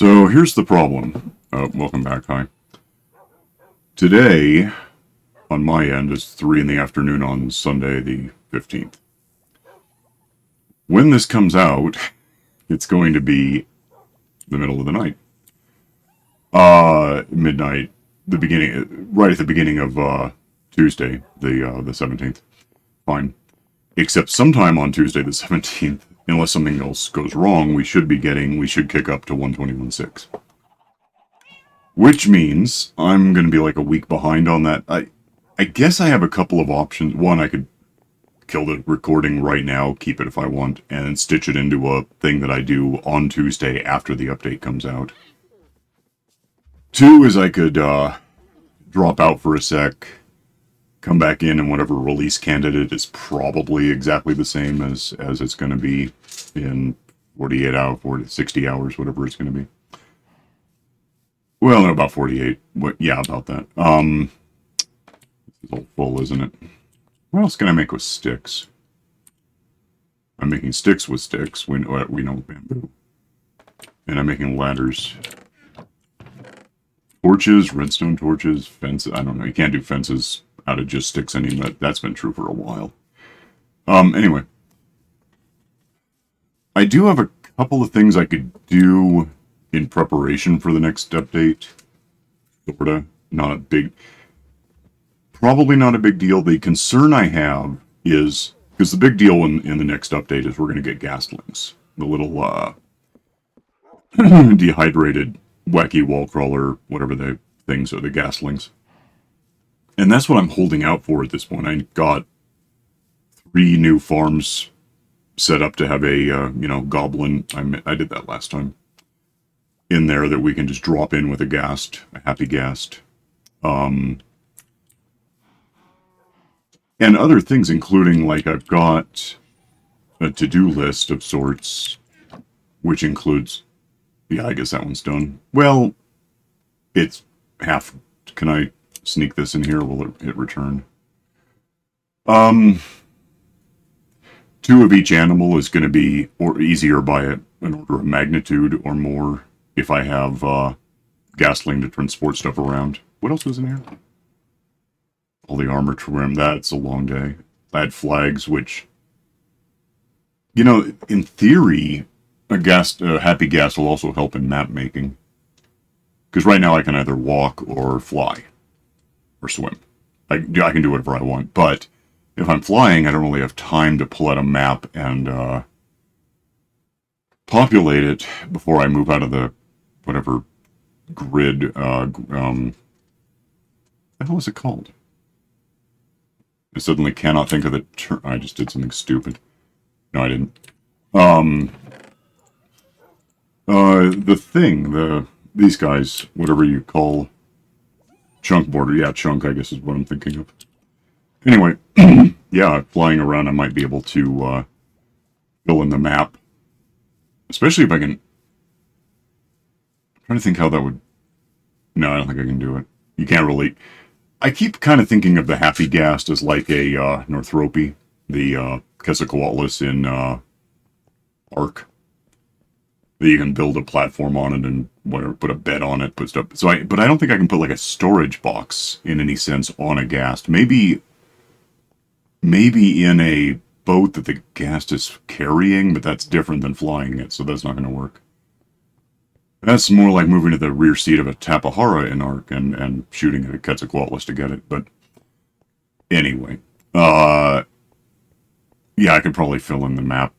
So here's the problem. Welcome back, hi. Today, on my end, is 3 in the afternoon on Sunday the 15th. When this comes out, it's going to be the middle of the night. Midnight, right at the beginning of Tuesday, the 17th. Fine. Except sometime on Tuesday the 17th, unless something else goes wrong, we should kick up to 121.6. Which means I'm going to be like a week behind on that. I guess I have a couple of options. One, I could kill the recording right now, keep it if I want, and stitch it into a thing that I do on Tuesday after the update comes out. Two is I could drop out for a sec, come back in, and whatever release candidate is probably exactly the same as it's going to be in 48 hours, 60 hours, whatever it's going to be. Well, no, about 48. Yeah, about that. It's all full, isn't it? What else can I make with sticks? I'm making sticks with sticks. We know bamboo. And I'm making ladders. Torches, redstone torches, fences. I don't know. You can't do fences out of just sticks anymore. That's been true for a while. Anyway. I do have a couple of things I could do in preparation for the next update. Sorta. Not a big... Probably not a big deal. The concern I have is... Because the big deal in the next update is we're going to get gastlings. The little dehydrated wacky wall crawler, whatever the things are, the gastlings. And that's what I'm holding out for at this point. I got 3 new farms set up to have a, goblin. I did that last time. In there that we can just drop in with a HappyGhast. And other things, including, like, I've got a to-do list of sorts, which includes... Yeah, I guess that one's done. Well, it's half... Can I sneak this in here? Will it hit return? 2 of each animal is going to be easier by an order of magnitude or more if I have Gastling to transport stuff around. What else was in here? All the armor trim. That's a long day. I had flags, which... in theory, a HappyGhast will also help in map making. Because right now I can either walk or fly. Or swim. I can do whatever I want. But if I'm flying, I don't really have time to pull out a map and populate it before I move out of the whatever grid. What the hell is it called? I suddenly cannot think of the term. I just did something stupid. No, I didn't. The thing, these guys, whatever you call chunk border. Yeah, chunk, I guess is what I'm thinking of. Anyway, yeah, flying around, I might be able to fill in the map. Especially if I can... I'm trying to think how that would... No, I don't think I can do it. You can't really... I keep kind of thinking of the HappyGhast as like a Northropy, the Quetzalcoatlus in Ark. That you can build a platform on it and whatever, put a bed on it, put stuff. But I don't think I can put like a storage box in any sense on a ghast. Maybe in a boat that the ghast is carrying, but that's different than flying it, so that's not going to work. That's more like moving to the rear seat of a Tapahara in Ark and shooting at a Quetzalcoatlus to get it, but anyway. Yeah, I could probably fill in the map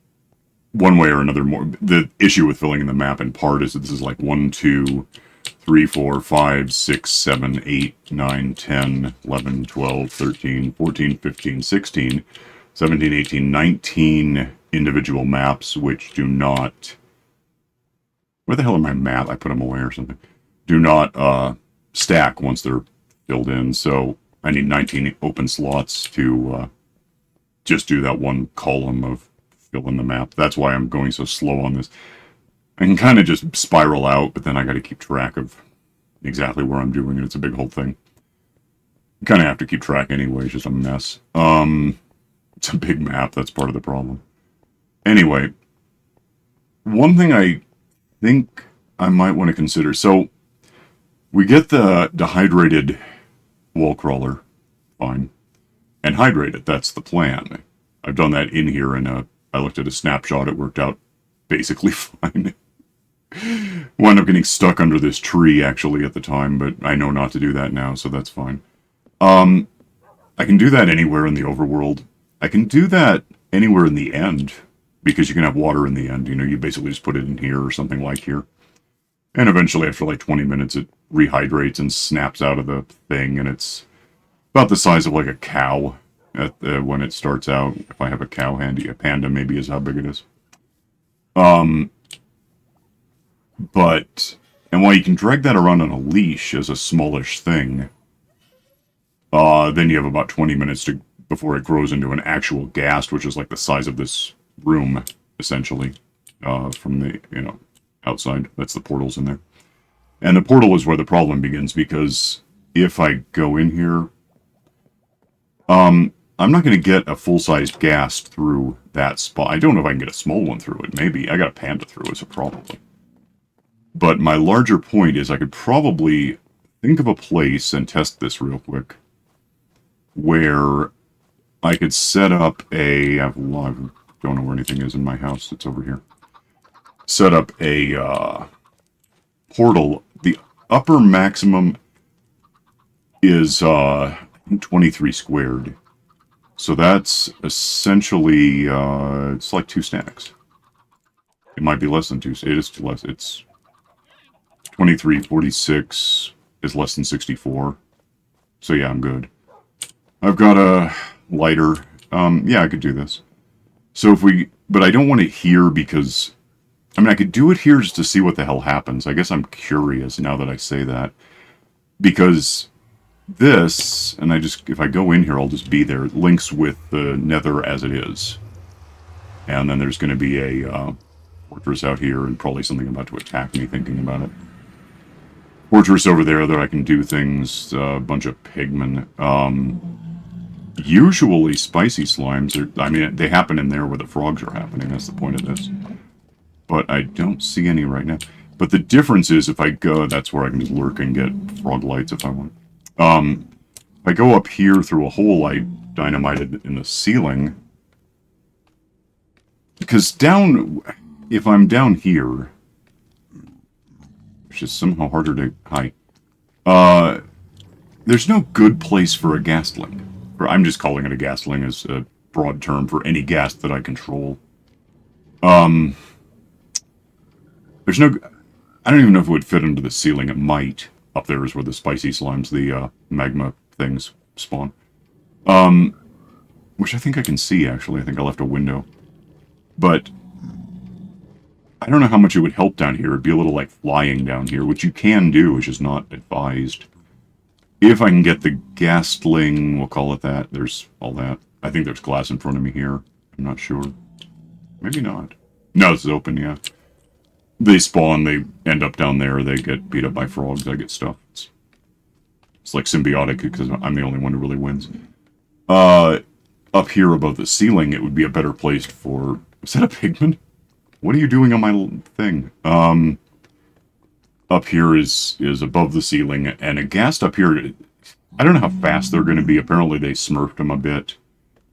one way or another more. The issue with filling in the map in part is that this is like 1, 2, 3, 4, 5, 6, 7, 8, 9, 10, 11, 12, 13, 14, 15, 16, 17, 18, 19 individual maps which do not... Where the hell are my map? I put them away or something. Do not stack once they're filled in, so I need 19 open slots to just do that one column of fill in the map. That's why I'm going so slow on this. I can kind of just spiral out, but then I got to keep track of exactly where I'm doing it. It's a big whole thing. You kind of have to keep track anyway. It's just a mess. It's a big map. That's part of the problem. Anyway, one thing I think I might want to consider. So we get the dehydrated wall crawler, fine, and hydrate it. That's the plan. I've done that in here, and I looked at a snapshot. It worked out basically fine. Wound up getting stuck under this tree actually at the time, but I know not to do that now, so that's fine. I can do that anywhere in the overworld. I can do that anywhere in the end, because you can have water in the end. You know, you basically just put it in here or something like here. And eventually, after like 20 minutes, it rehydrates and snaps out of the thing, and it's about the size of like a cow when it starts out. If I have a cow handy, a panda maybe is how big it is. And while you can drag that around on a leash as a smallish thing, then you have about 20 minutes before it grows into an actual ghast, which is like the size of this room, essentially, from the, outside. That's the portals in there. And the portal is where the problem begins, because if I go in here, I'm not going to get a full-sized ghast through that spot. I don't know if I can get a small one through it. Maybe. I got a panda through it, so probably. But my larger point is I could probably think of a place, and test this real quick, where I could set up I don't know where anything is in my house. It's over here. Set up a portal. The upper maximum is 23 squared. So that's essentially, it's like 2 stacks. It might be less than 2. It is less. It's 23, 46 is less than 64. So yeah, I'm good. I've got a lighter. Yeah, I could do this. So but I don't want it here because, I could do it here just to see what the hell happens. I guess I'm curious now that I say that. Because this, and if I go in here, I'll just be there. It links with the Nether as it is. And then there's going to be a fortress out here, and probably something about to attack me thinking about it. Fortress over there that I can do things, a bunch of pigmen. Usually spicy slimes they happen in there where the frogs are happening. That's the point of this. But I don't see any right now. But the difference is if I go, that's where I can just lurk and get frog lights if I want. If I go up here through a hole I dynamited in the ceiling, because if I'm down here, which is somehow harder to hide, there's no good place for a ghastling. Or I'm just calling it a ghastling as a broad term for any ghast that I control. There's no... I don't even know if it would fit into the ceiling. It might. Up there is where the spicy slimes, the magma things spawn. Which I think I can see, actually. I think I left a window. But I don't know how much it would help down here. It'd be a little like flying down here, which you can do, which is not advised. If I can get the ghastling, we'll call it that. There's all that. I think there's glass in front of me here. I'm not sure. Maybe not. No, this is open, yeah. They spawn, they end up down there, they get beat up by frogs, I get stuff. It's like symbiotic, because I'm the only one who really wins. Up here above the ceiling, it would be a better place for... Is that a pigman? What are you doing on my thing? Up here is above the ceiling, and a ghast up here, I don't know how fast they're going to be. Apparently they smurfed them a bit,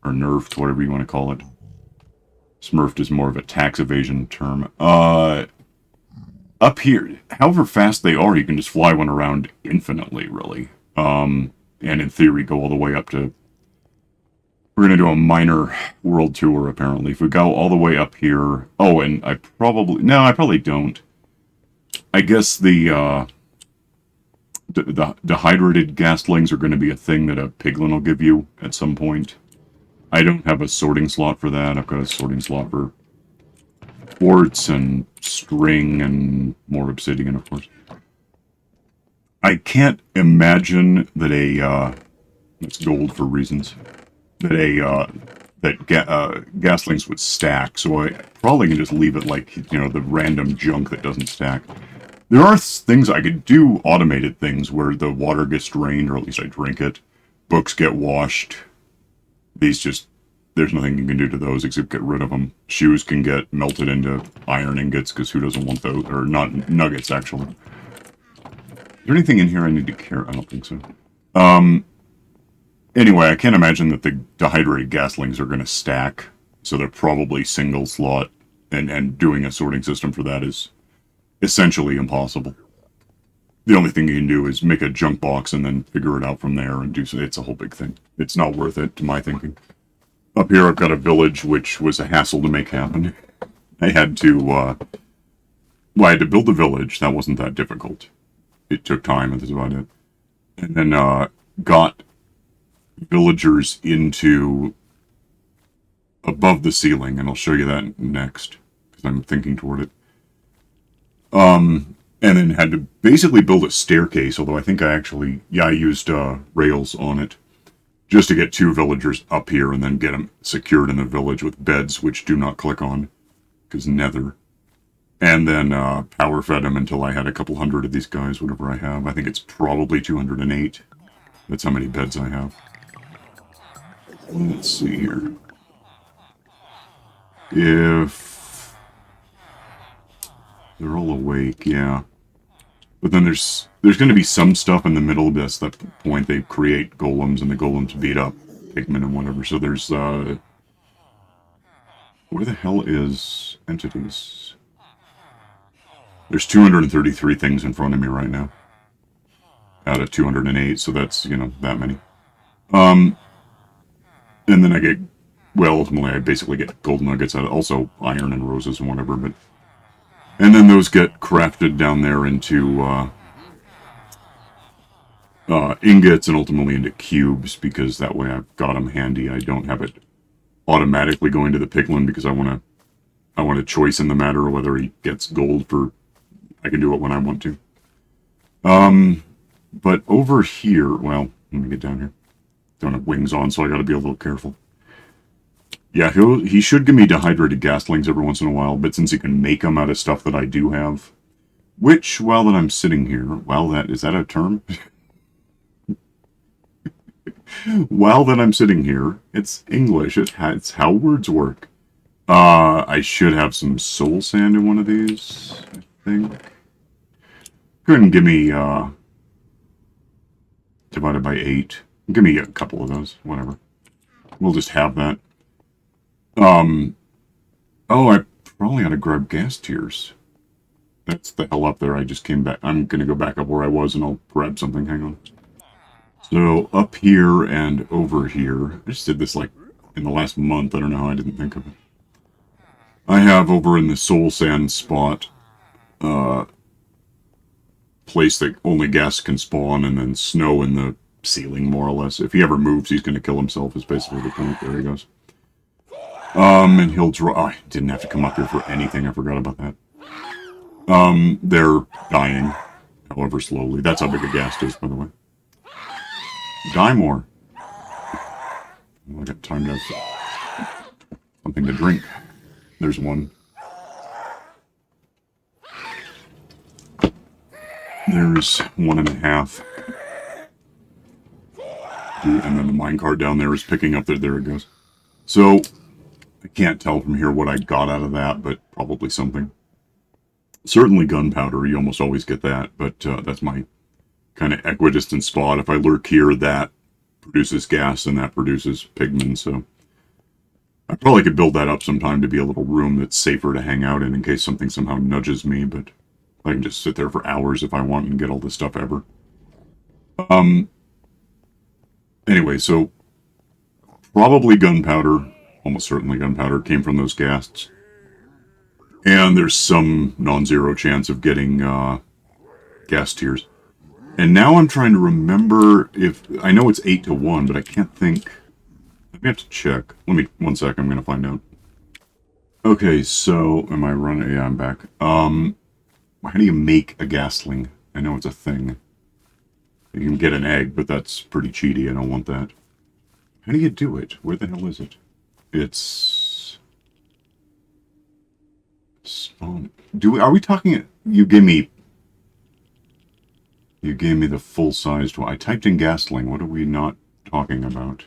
or nerfed, whatever you want to call it. Smurfed is more of a tax evasion term. Up here, however fast they are, you can just fly one around infinitely, really. And in theory, go all the way up to... We're going to do a minor world tour, apparently. If we go all the way up here... Oh, and I probably... No, I probably don't. I guess the dehydrated ghastlings are going to be a thing that a piglin will give you at some point. I don't have a sorting slot for that. I've got a sorting slot for quartz and string and more obsidian, of course. I can't imagine that it's gold for reasons, that ghastlings would stack, so I probably can just leave it like, the random junk that doesn't stack. There are things I could do, automated things, where the water gets drained, or at least I drink it. Books get washed. These just there's nothing you can do to those except get rid of them. Shoes can get melted into iron ingots, because who doesn't want those? Or not nuggets, actually. Is there anything in here I need to care? I don't think so. Anyway, I can't imagine that the dehydrated gastlings are going to stack, so they're probably single slot, and doing a sorting system for that is essentially impossible. The only thing you can do is make a junk box and then figure it out from there and do so. It's a whole big thing. It's not worth it, to my thinking. Up here, I've got a village, which was a hassle to make happen. I had to build the village. That wasn't that difficult. It took time, and that's about it. And then got villagers into above the ceiling, and I'll show you that next, because I'm thinking toward it. And then had to basically build a staircase, although I think I used rails on it, just to get 2 villagers up here and then get them secured in the village with beds, which do not click on, because Nether. And then power fed them until I had a couple hundred of these guys, whatever I have. I think it's probably 208. That's how many beds I have. Let's see here. If they're all awake, yeah. But then there's going to be some stuff in the middle of this. That's the point. They create golems, and the golems beat up pigmen and whatever. So there's where the hell is entities? There's 233 things in front of me right now, out of 208. So that's, you know, that many. And then I get, well, ultimately I basically get gold nuggets out of, also iron and roses and whatever, but, and then those get crafted down there into ingots and ultimately into cubes, because that way I've got them handy. I don't have it automatically going to the piglin, because I want a choice in the matter of whether he gets gold for, I can do it when I want to. But over here, well, let me get down here. Don't have wings on, so I gotta be a little careful. Yeah, he should give me dehydrated gastlings every once in a while, but since he can make them out of stuff that I do have, which, while that I'm sitting here, is that a term? While that I'm sitting here, it's English, it's how words work. I should have some soul sand in one of these, I think. Go ahead and give me, divided by 8. Give me a couple of those, whatever. We'll just have that. Oh, I probably ought to grab gas tiers. That's the hell up there. I just came back. I'm going to go back up where I was, and I'll grab something. Hang on. So, up here and over here. I just did this, like, in the last month. I don't know how I didn't think of it. I have over in the soul sand spot, place that only gas can spawn, and then snow in the ceiling, more or less. If he ever moves, he's going to kill himself, is basically the point. There he goes. And he'll draw... Oh, I didn't have to come up here for anything. I forgot about that. They're dying, however slowly. That's how big a ghast is, by the way. Die more. I got time to have something to drink. There's one. There's 1.5. And then the minecart down there is picking up there. There it goes. So, I can't tell from here what I got out of that, but probably something. Certainly gunpowder, you almost always get that, but that's my kind of equidistant spot. If I lurk here, that produces gas, and that produces pigmen, so... I probably could build that up sometime to be a little room that's safer to hang out in case something somehow nudges me, but I can just sit there for hours if I want and get all this stuff ever. Anyway, so probably gunpowder, almost certainly gunpowder, came from those ghasts. And there's some non-zero chance of getting ghast tiers. And now I'm trying to remember if... I know it's 8 to 1, but I can't think... I have to check. Let me... 1 sec, I'm going to find out. Okay, so... Am I running? Yeah, I'm back. How do you make a ghastling? I know it's a thing. You can get an egg, but that's pretty cheaty. I don't want that. How do you do it? Where the hell is it? It's... Spawn. Are we talking... You gave me the full-sized one. I typed in ghastling. What are we not talking about?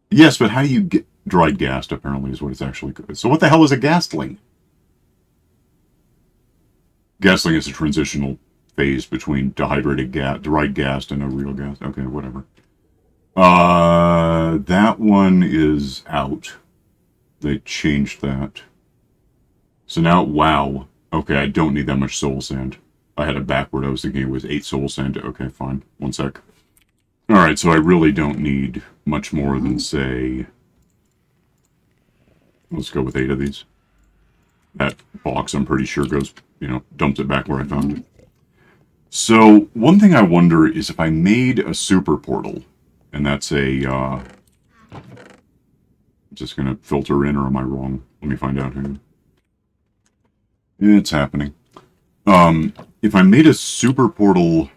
Yes, but how do you get dried ghast, apparently, is what it's actually called. So what the hell is a ghastling? Ghastling is a transitional phase between dehydrated gas, dried ghast, and a real ghast. Okay, whatever. That one is out. They changed that. So now, wow. Okay, I don't need that much soul sand. I had it backward. I was thinking it was 8 soul sand. Okay, fine. One sec. Alright, so I really don't need much more than, say... Let's go with 8 of these. That box, I'm pretty sure, goes, dumps it back where I found it. So, one thing I wonder is if I made a super portal, and that's a, just gonna filter in, or am I wrong? Let me find out here. It's happening. If I made a super portal,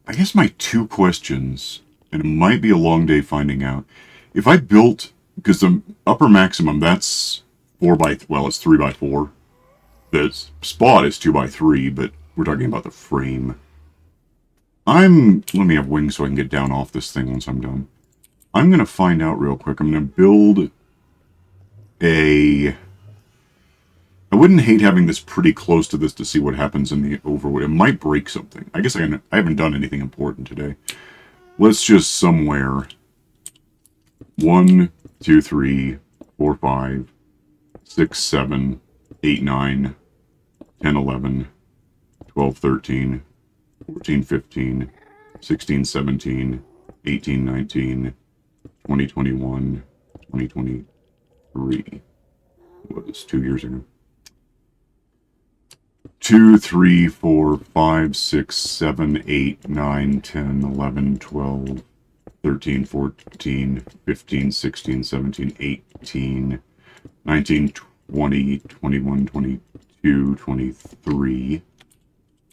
I guess my 2 questions, and it might be a long day finding out. If I built, because the upper maximum, that's 4 by, well, it's 3 by 4. The spot is 2 by 3, but we're talking about the frame. Let me have wings so I can get down off this thing once I'm done. I'm going to find out real quick. I'm going to build I wouldn't hate having this pretty close to this to see what happens in the overwood. It might break something. I guess I haven't done anything important today. Let's just somewhere. 1, 2, 3, 4, 5, 6, 7, 8, 9, 10, 11, 12, 13, 14, 15, 16, 17, 18, 19, 20, 21, 2023. What was 2 years ago? 2, 3, 4, 5, 6, 7, 8, 9, 10, 11, 12, 13, 14, 15, 16, 17, 18, 19, 20, 21, 22, 23.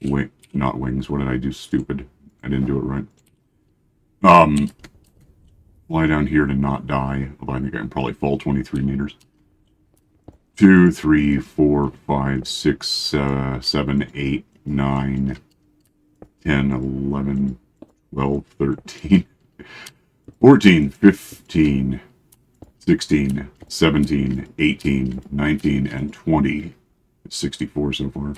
Wait, not wings. What did I do? Stupid. I didn't do it right. Lie down here to not die. Although I think I can probably fall 23 meters. 2, 3, 4, 5, 6, 7, 8, 9, 10, 11, 12, 13, 14, 15, 16, 17, 18, 19, and 20. It's 64 so far.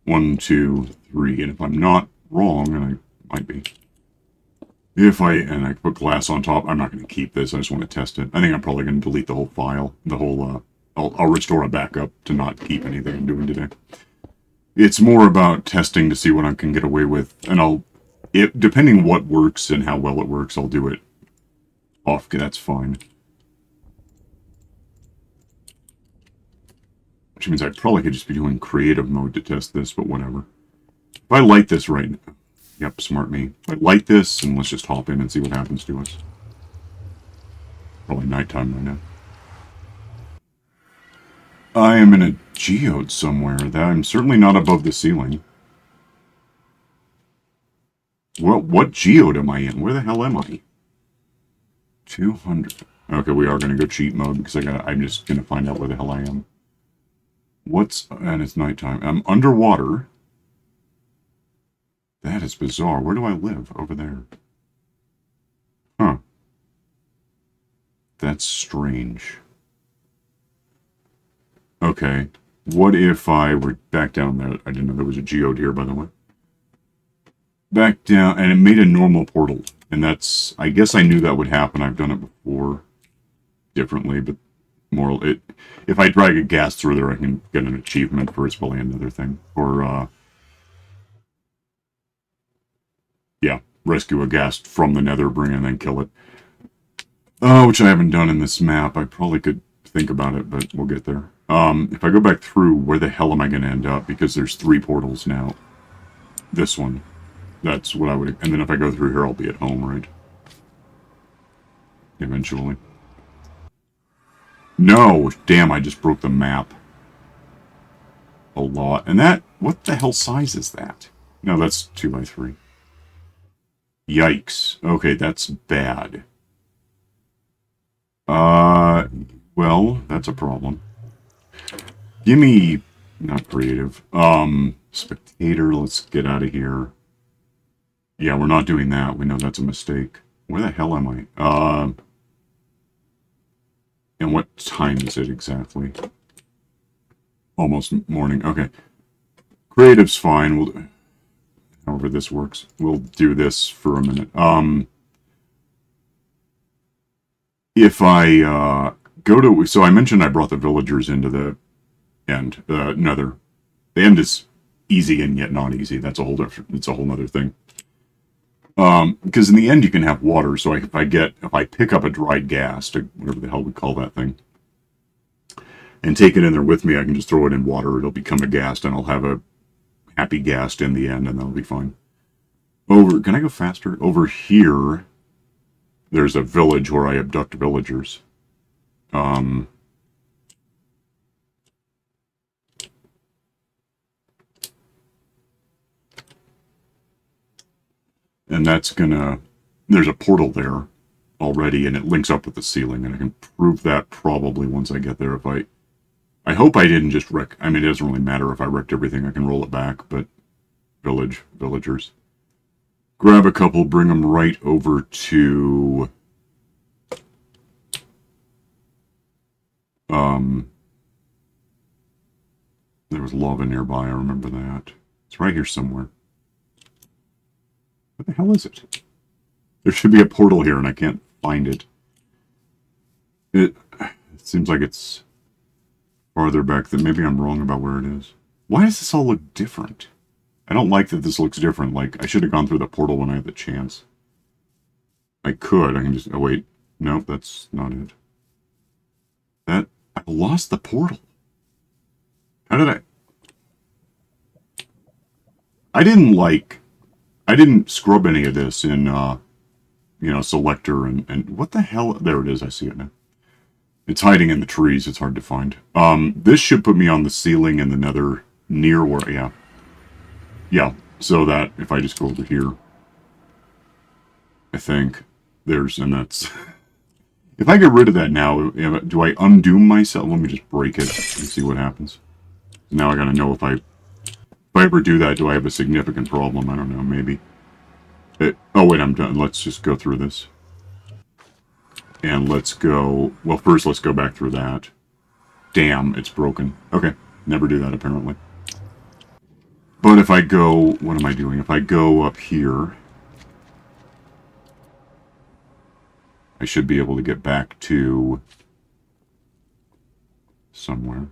1, 2, 3. And if I'm not wrong, and I might be, and I put glass on top, I'm not going to keep this. I just want to test it. I think I'm probably going to delete the whole file, I'll restore it back up to not keep anything I'm doing today. It's more about testing to see what I can get away with, and depending what works and how well it works, I'll do it off. That's fine. Which means I probably could just be doing creative mode to test this, but whatever. If I light this right now, yep, smart me. If I light this, and let's just hop in and see what happens to us. Probably nighttime right now. I am in a geode somewhere. I'm certainly not above the ceiling. Well, what geode am I in? Where the hell am I? 200. Okay, we are going to go cheat mode because I'm just going to find out where the hell I am. And it's nighttime. I'm underwater. That is bizarre. Where do I live? Over there. Huh. That's strange. Okay, what if I were back down there? I didn't know there was a geode here, by the way. Back down, and it made a normal portal. And I guess I knew that would happen. I've done it before differently, but if I drag a ghast through there, I can get an achievement for it's probably another thing. Or, yeah, rescue a ghast from the Nether, bring it, and then kill it. Which I haven't done in this map. I probably could think about it, but we'll get there. If I go back through, where the hell am I going to end up? Because there's 3 portals now. This one. That's what I would... And then if I go through here, I'll be at home, right? Eventually. No! Damn, I just broke the map. A lot. And that... What the hell size is that? No, that's 2 by 3. Yikes. Okay, that's bad. Well, that's a problem. Give me... Not creative. Spectator, let's get out of here. Yeah, we're not doing that. We know that's a mistake. Where the hell am I? And what time is it exactly? Almost morning. Okay. Creative's fine. However this works. We'll do this for a minute. If I go to... So I mentioned I brought the villagers into the end. Nether. The end is easy and yet not easy. That's a whole different... It's a whole other thing. Because in the end you can have water. So if I pick up a dried ghast, or whatever the hell we call that thing, and take it in there with me, I can just throw it in water. It'll become a ghast, and I'll have a HappyGhast in the end, and that'll be fine. Can I go faster? Over here, there's a village where I abduct villagers. And that's gonna... There's a portal there already, and it links up with the ceiling, and I can prove that probably once I get there. I hope I didn't just wreck... I mean, it doesn't really matter if I wrecked everything. I can roll it back, but... Villagers. Grab a couple, bring them right over to... There was lava nearby, I remember that. It's right here somewhere. What the hell is it? There should be a portal here, and I can't find it. It seems like it's farther back than... Maybe I'm wrong about where it is. Why does this all look different? I don't like that this looks different. Like, I should have gone through the portal when I had the chance. I could. I can just... Oh, wait. Nope, that's not it. I lost the portal. How did I didn't scrub any of this in, selector and... What the hell? There it is. I see it now. It's hiding in the trees. It's hard to find. This should put me on the ceiling in the nether near where... Yeah. Yeah, so that if I just go over here, I think there's... And that's... If I get rid of that now, do I undo myself? Let me just break it and see what happens. Now I gotta know if I ever do that, do I have a significant problem? I don't know, maybe. Oh, wait, I'm done. Let's just go through this. And let's go... Well, first let's go back through that. Damn, it's broken. Okay, never do that, apparently. But if I go... What am I doing? If I go up here... I should be able to get back to... somewhere.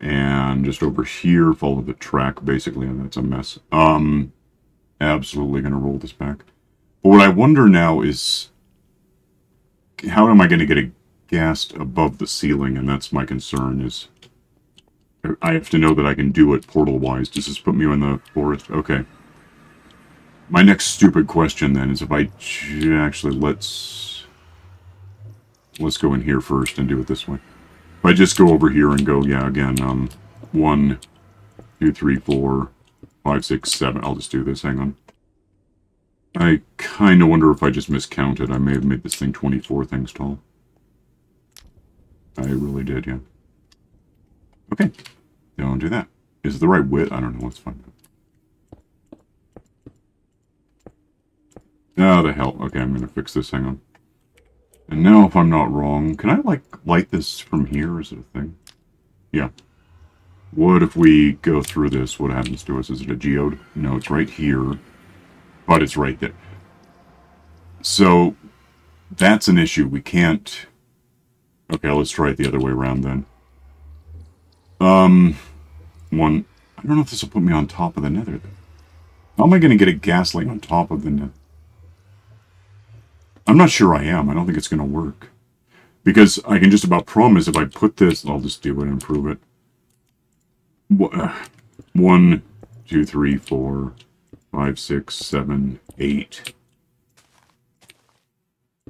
And just over here, follow the track, basically, and that's a mess. Absolutely gonna roll this back. But what I wonder now is... How am I gonna get a ghast above the ceiling? And that's my concern, is... I have to know that I can do it portal-wise. Does this put me in the forest? Okay. My next stupid question, then, is if I... Actually, let's go in here first and do it this way. If I just go over here and go, yeah, again, 1, 2, 3, 4, 5, 6, 7. I'll just do this, hang on. I kind of wonder if I just miscounted. I may have made this thing 24 things tall. I really did, yeah. Okay, don't do that. Is it the right width? I don't know, let's find out. Oh, the hell. Okay, I'm going to fix this, hang on. And now, if I'm not wrong, can I, like, light this from here? Is it a thing? Yeah. What if we go through this? What happens to us? Is it a geode? No, it's right here. But it's right there. So, that's an issue. We can't... Okay, let's try it the other way around, then. One... I don't know if this will put me on top of the nether, then. How am I going to get a gas light on top of the nether? I'm not sure I am. I don't think it's going to work. Because I can just about promise if I put this... I'll just do it and prove it. 1, 2, 3, 4, 5, 6, 7, 8,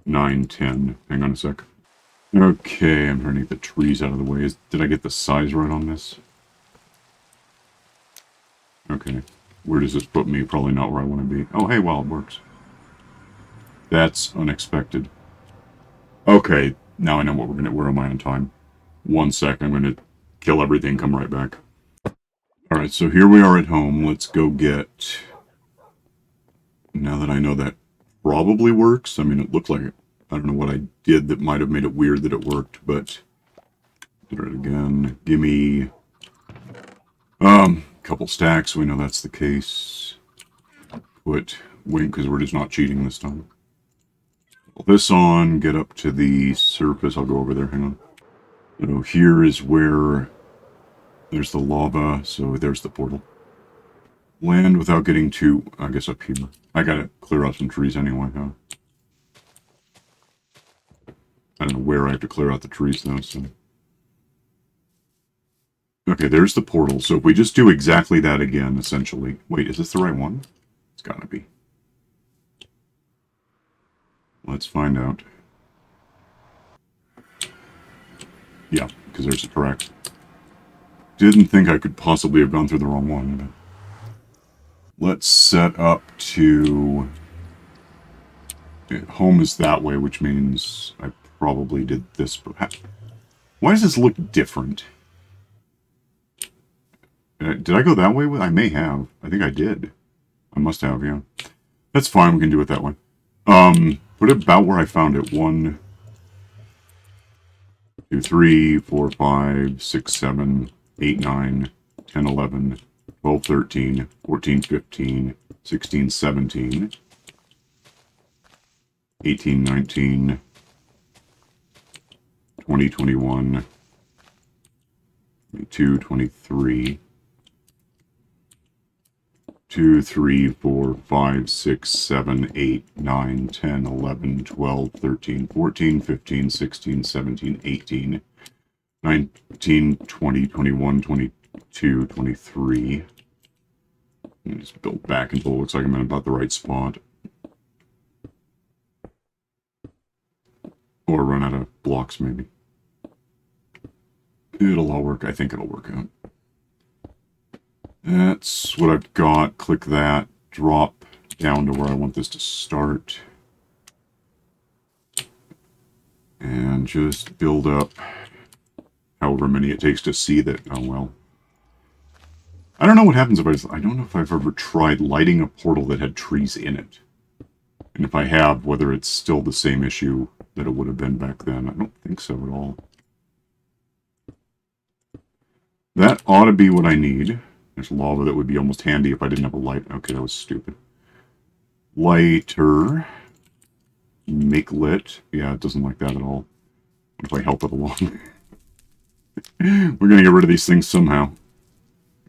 9, 10. Hang on a sec. Okay, I'm trying to get the trees out of the way. Did I get the size right on this? Okay. Where does this put me? Probably not where I want to be. Oh, hey, well, it works. That's unexpected. Okay, now I know what we're gonna... Where am I on time? 1 sec, I'm gonna kill everything, come right back. Alright, so here we are at home. Let's go get... Now that I know that probably works, I mean, it looked like it. I don't know what I did that might have made it weird that it worked, but did it again. Gimme couple stacks. We know that's the case. Put wing because we're just not cheating this time. Put this on. Get up to the surface. I'll go over there. Hang on. So here is where there's the lava. So there's the portal. Land without getting too, I guess, up here. I gotta clear out some trees anyway, huh? I don't know where I have to clear out the trees, though, so... Okay, there's the portal. So if we just do exactly that again, essentially... Wait, is this the right one? It's gotta be. Let's find out. Yeah, because there's a correct. Didn't think I could possibly have gone through the wrong one, but... Let's set up to... Home is that way, which means I probably did this... Why does this look different? Did I go that way? I may have. I think I did. I must have, yeah. That's fine, we can do it that way. Put it about where I found it. 1, 2, 3, 4, 5, 6, 7, 8, 9, 10, 11, 12, 13, 14, 15, 16, 17, 18, 19, 20, 21, 22, 23, 2, 3, 4, 5, 6, 7, 8, 9, 10, 11, 12, 13, 14, 15, 16, 17, 18, 19, 20, 21, 22, 23. Just build back until it looks like I'm in about the right spot. Or run out of blocks, maybe. It'll all work. I think it'll work out. That's what I've got. Click that. Drop down to where I want this to start. And just build up however many it takes to see that. Oh, well. I don't know what happens if I don't know if I've ever tried lighting a portal that had trees in it. And if I have, whether it's still the same issue that it would have been back then. I don't think so at all. That ought to be what I need. There's lava that would be almost handy if I didn't have a light. Okay, that was stupid. Lighter. Make lit. Yeah, it doesn't like that at all. What if I help it along? We're going to get rid of these things somehow. I'm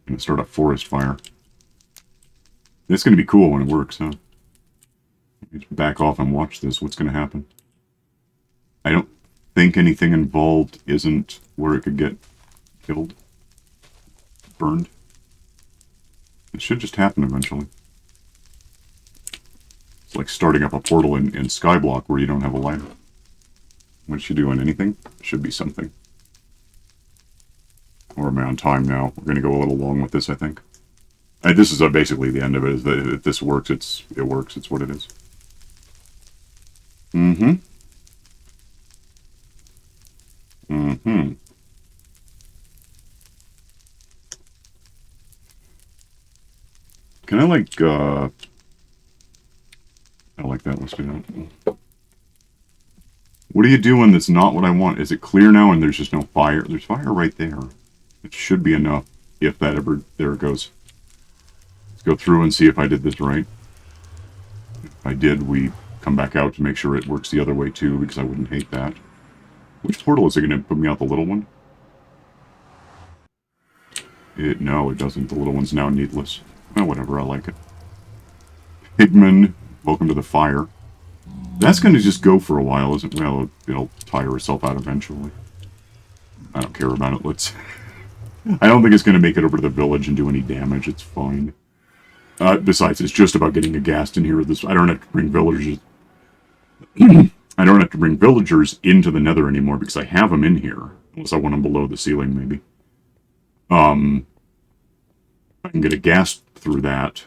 going to start a forest fire. It's going to be cool when it works, huh? Just back off and watch this. What's going to happen? I don't think anything involved isn't where it could get killed. Burned. It should just happen eventually. It's like starting up a portal in Skyblock where you don't have a light. What you doing? Anything? Should be something. Or am I on time now? We're going to go a little long with this, I think. This is basically the end of it, is that if this works, it works. It's what it is. Mm-hmm. Mm-hmm. Can I, like, I like that. Let's do that. What are you doing that's not what I want? Is it clear now and there's just no fire? There's fire right there. It should be enough, if that ever... There it goes. Let's go through and see if I did this right. If I did, we come back out to make sure it works the other way, too, because I wouldn't hate that. Which portal is it going to put me out, the little one? No, it doesn't. The little one's now needless. Oh, whatever, I like it. Pigman, welcome to the fire. That's going to just go for a while, isn't it? Well, it'll tire itself out eventually. I don't care about it. Let's... I don't think it's going to make it over to the village and do any damage. It's fine. Besides, it's just about getting a ghast in here. I don't have to bring villagers... I don't have to bring villagers into the Nether anymore because I have them in here. Unless I want them below the ceiling, maybe. I can get a ghast through that.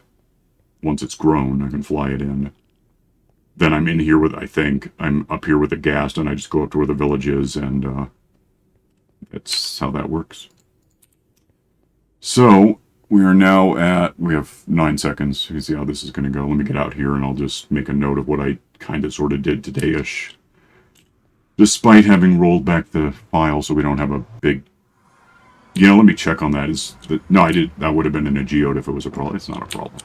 Once it's grown, I can fly it in. Then I'm in here with, I think, I'm up here with a ghast, and I just go up to where the village is, and that's how that works. So, We are now at, we have 9 seconds. You can see how this is going to go. Let me get out here and I'll just make a note of what I kind of sort of did today-ish. Despite having rolled back the file so we don't have a big... You know, let me check on that. No, I did. That would have been in a geode if it was a problem. It's not a problem.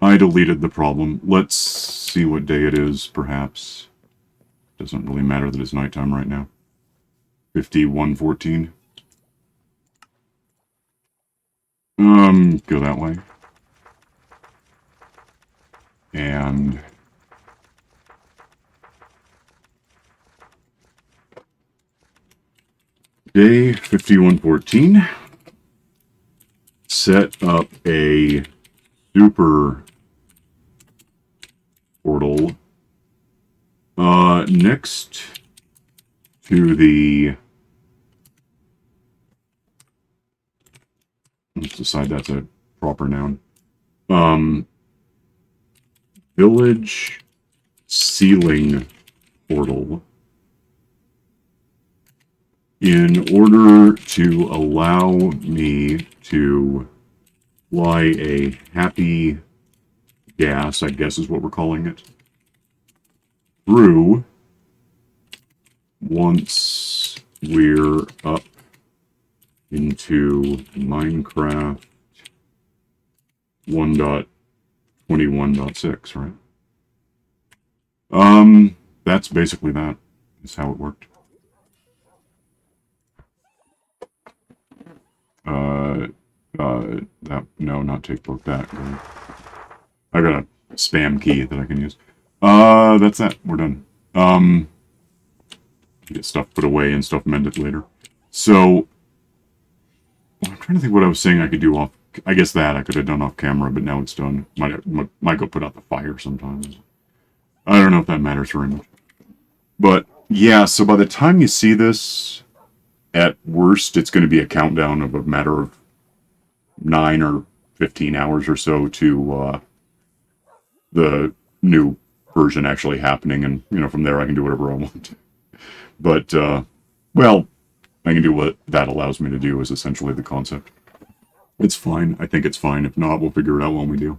I deleted the problem. Let's see what day it is, perhaps. Doesn't really matter that it's nighttime right now. 51:14. Go that way. And... Day 51:14. Set up a super portal next to the... Let's decide that's a proper noun. Village ceiling portal, in order to allow me to fly a HappyGhast, I guess is what we're calling it, through once we're up into Minecraft 1.21.6, right? That's basically that. Is how it worked. No, not take book, that. I got a spam key that I can use. That's that. We're done. Get stuff put away and stuff mended later. So, I'm trying to think what I was saying I could do off... I guess that I could have done off camera, but now it's done. Might go put out the fire sometimes. I don't know if that matters very much. But, yeah, so by the time you see this, at worst, it's going to be a countdown of a matter of 9 or 15 hours or so to the new version actually happening, and, you know, from there I can do whatever I want. But, well, I can do what that allows me to do is essentially the concept. It's fine. I think it's fine. If not, we'll figure it out when we do.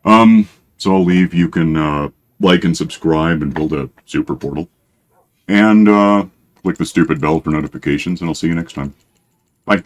So I'll leave. You can like and subscribe and build a super portal. And click the stupid bell for notifications, and I'll see you next time. Bye.